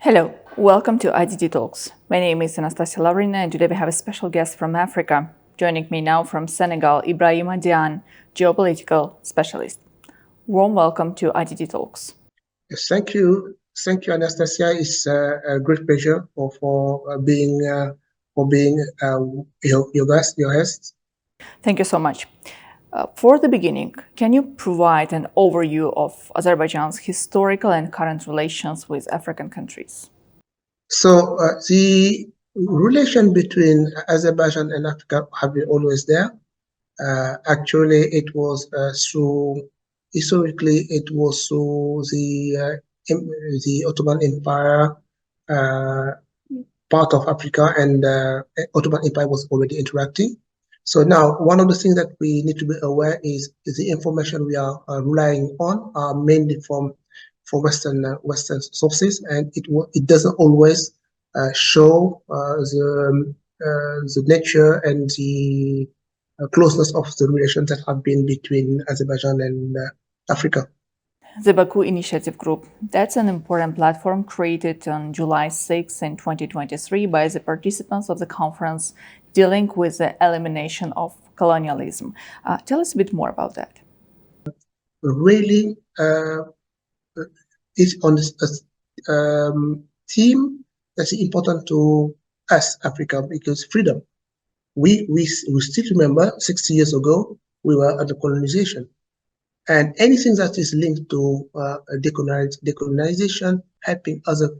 Hello, welcome to IDD Talks. My name is Anastasia Lavrina, and today we have a special guest from Africa. Joining me now from Senegal, Ibrahima Diagne, geopolitical specialist. Warm welcome to IDD Talks. Yes, thank you. Thank you, Anastasia. It's a great pleasure for being your host. Thank you so much. For the beginning, can you provide an overview of Azerbaijan's historical and current relations with African countries? So the relation between Azerbaijan and Africa have been always there. Actually, it was historically it was through the Ottoman Empire part of Africa, and Ottoman Empire was already interacting. So now, one of the things that we need to be aware is the information we are relying on are mainly from Western sources, and it doesn't always show the nature and the closeness of the relations that have been between Azerbaijan and Africa. The Baku Initiative Group, that's an important platform created on July 6 in 2023 by the participants of the conference dealing with the elimination of colonialism. Tell us a bit more about that. Really, it's on this theme that's important to us, Africa, because freedom. We still remember 60 years ago, we were under colonization. And anything that is linked to decolonization, helping other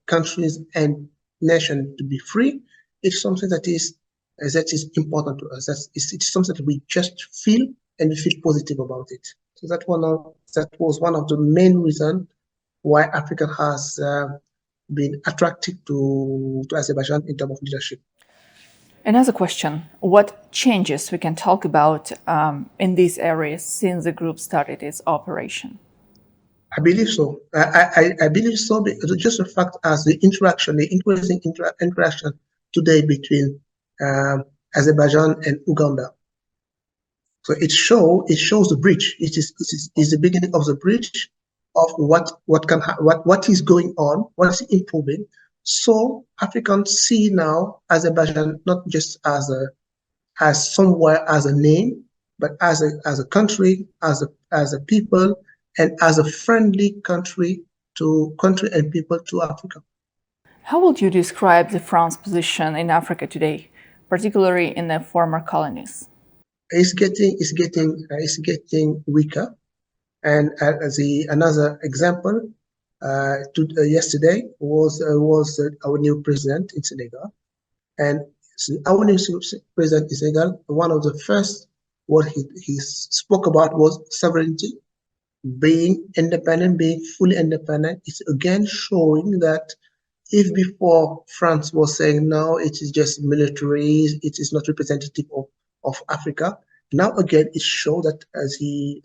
countries and nations to be free, it's something that is important to us. It's something that we just feel, and we feel positive about it. So that was one of the main reasons why Africa has been attracted to Azerbaijan in terms of leadership. Another question, what changes we can talk about in these areas since the group started its operation? I believe so. I believe so, because just the fact as the increasing interaction today between Azerbaijan and Uganda. So it shows the bridge. It is the beginning of the bridge of what is going on, what is improving. So Africans see now Azerbaijan not just as somewhere as a name, but as a country, as a people, and as a friendly country and people to Africa. How would you describe the France position in Africa today, particularly in the former colonies? It's getting weaker, and another example. Yesterday was our new president in Senegal, and our new president in Senegal, one of the first what he spoke about was sovereignty, being independent, being fully independent. It's again showing that if before France was saying no, it is just military, it is not representative of Africa. Now again, it shows that as the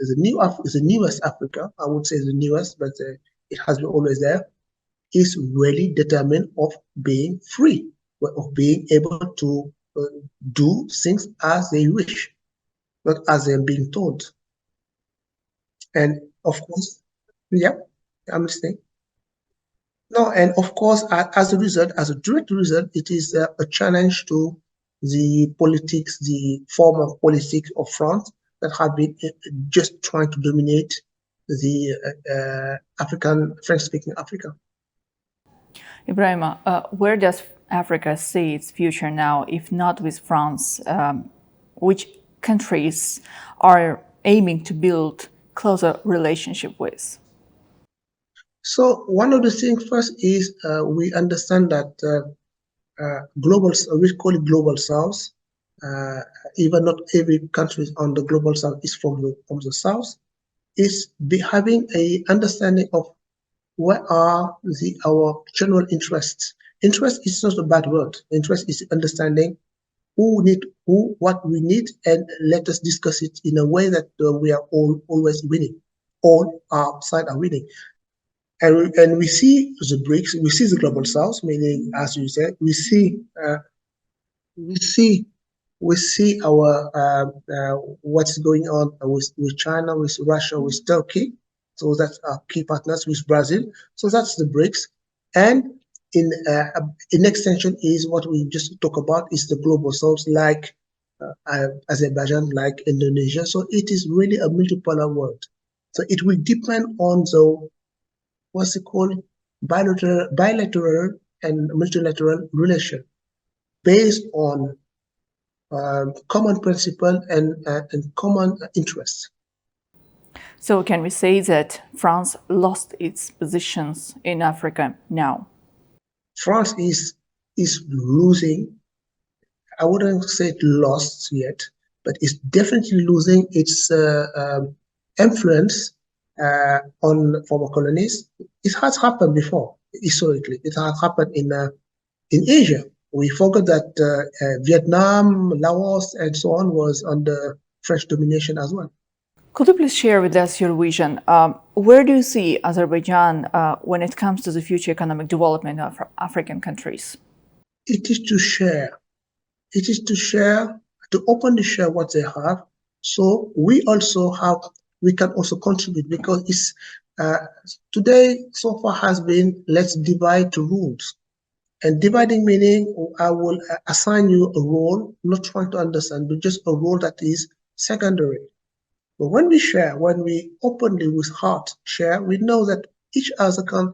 newest Africa, I would say the newest, but it has been always there, is really determined of being free, of being able to do things as they wish, not as they're being told. And of course, yeah, I'm listening. No, and of course, as a direct result, it is a challenge to the politics, the form of politics of France that have been just trying to dominate the French-speaking Africa. Ibrahima, where does Africa see its future now, if not with France? Which countries are aiming to build closer relationship with? So one of the things first is we understand that we call it global south. Even not every country on the global south is from the south. Is having a understanding of what are our general interests. Interest is not a bad word. Interest is understanding what we need, and let us discuss it in a way that we are always winning. All our side are winning. And we see the BRICS, we see the global south, meaning, as you said, we see our what's going on with China, with Russia, with Turkey. So that's our key partners, with Brazil. So that's the BRICS. And in extension is what we just talk about is the global south, like Azerbaijan, like Indonesia. So it is really a multipolar world. So it will depend on the what's it called bilateral and multilateral relation based on common principle and common interests. So can we say that France lost its positions in Africa now? France is losing. I wouldn't say it lost yet, but it's definitely losing its influence on former colonies. It has happened before historically. It has happened in Asia. We forgot that Vietnam, Laos, and so on was under French domination as well. Could you please share with us your vision? Where do you see Azerbaijan when it comes to the future economic development of African countries? It is to share. It is to share, to openly share what they have. So we can also contribute because it's today so far has been let's divide to rules. And dividing meaning I will assign you a role, not trying to understand, but just a role that is secondary. But when we share, when we openly with heart share, we know that each other can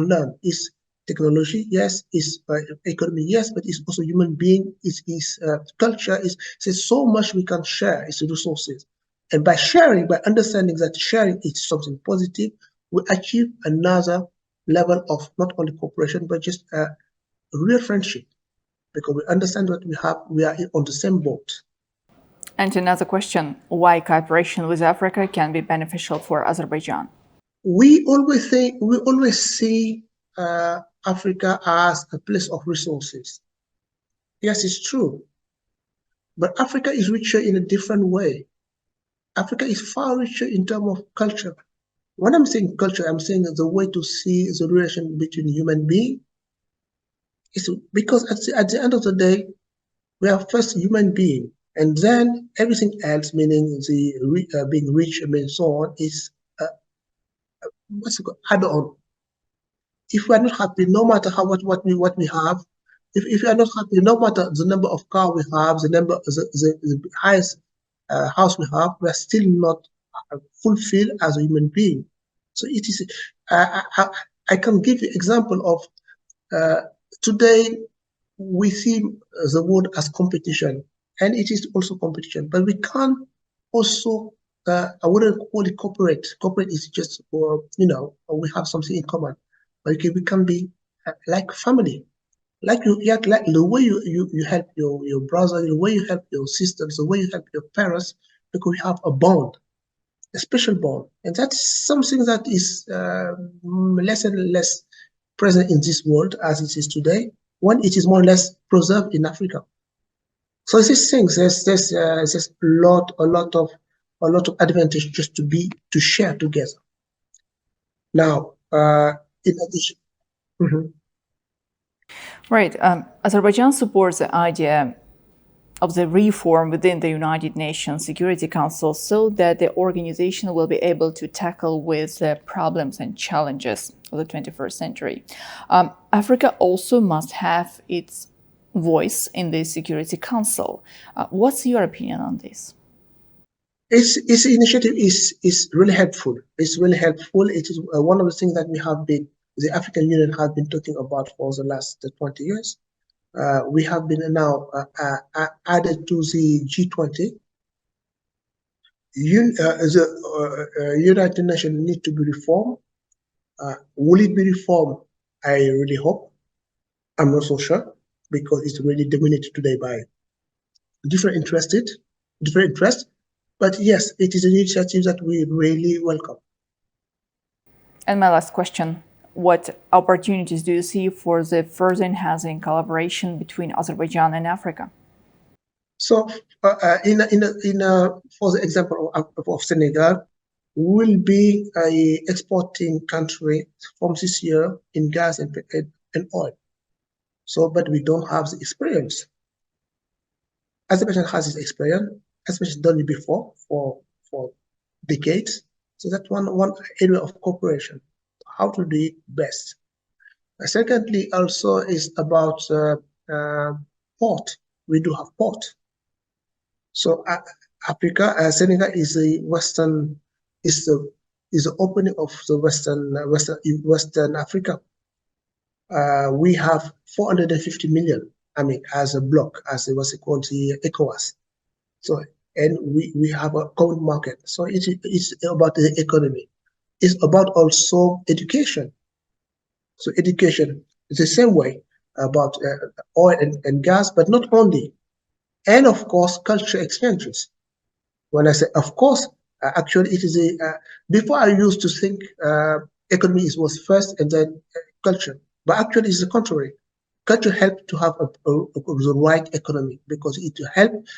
learn. It's technology, yes. It's economy, yes. But it's also human being. It's culture. There's so much we can share. It's resources, and by sharing, by understanding that sharing is something positive, we achieve another level of not only cooperation but just real friendship because we understand what we have. We are on the same boat. And another question, why cooperation with Africa can be beneficial for Azerbaijan? We always see Africa as a place of resources. Yes, it's true. But Africa is richer in a different way. Africa is far richer in terms of culture. When I'm saying culture, I'm saying the way to see the relation between human being is because at the end of the day, we are first human being, and then everything else, meaning the being rich and so on, is what's it called, add on. If we are not happy, no matter what we have, if we are not happy, no matter the number of car we have, the highest house we have, we are still not fulfilled as a human being. So it is. I can give you example of today we see the world as competition, and it is also competition. But we can't also. I wouldn't call it corporate. Corporate is just, we have something in common. But okay, we can be like family. Like like the way you help your brother, the way you help your sisters, the way you help your parents, because we have a bond, a special bond, and that's something that is less and less present in this world as it is today, when it is more or less preserved in Africa. So these things, there's a lot of advantage just to share together. Now, in addition. Mhm. Right. Azerbaijan supports the idea of the reform within the United Nations Security Council so that the organization will be able to tackle with the problems and challenges of the 21st century. Africa also must have its voice in the Security Council. What's your opinion on this? Its initiative is really helpful. It's really helpful. It is one of the things that the African Union has been talking about for the last 20 years. We have been now added to the G20. The United Nations need to be reformed. Will it be reformed? I really hope. I'm not so sure because it's really dominated today by different interests. But yes, it is an initiative that we really welcome. And my last question, what opportunities do you see for the further enhancing collaboration between Azerbaijan and Africa? So, for the example of Senegal, will be a exporting country from this year in gas and oil. So, but we don't have the experience. Azerbaijan has this experience. Azerbaijan done it before for decades. So that's one area of cooperation. How to do it best. Secondly, also is about port. We do have port. So Africa, Senegal is the western, is the opening of the Western Africa. We have 450 million. I mean, as a bloc, as what's it called, the ECOWAS. So, and we have a common market. So it's about the economy. It's about also education. So education is the same way about oil and gas, but not only. And of course, culture exchanges. When I say, of course, actually, it is before I used to think economy was first and then culture, but actually, it's the contrary. Culture helps to have the right economy because it helps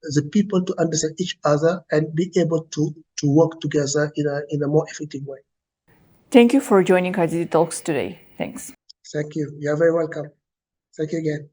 the people to understand each other and be able to work together in a more effective way. Thank you for joining IDD Talks today. Thanks. Thank you. You're very welcome. Thank you again.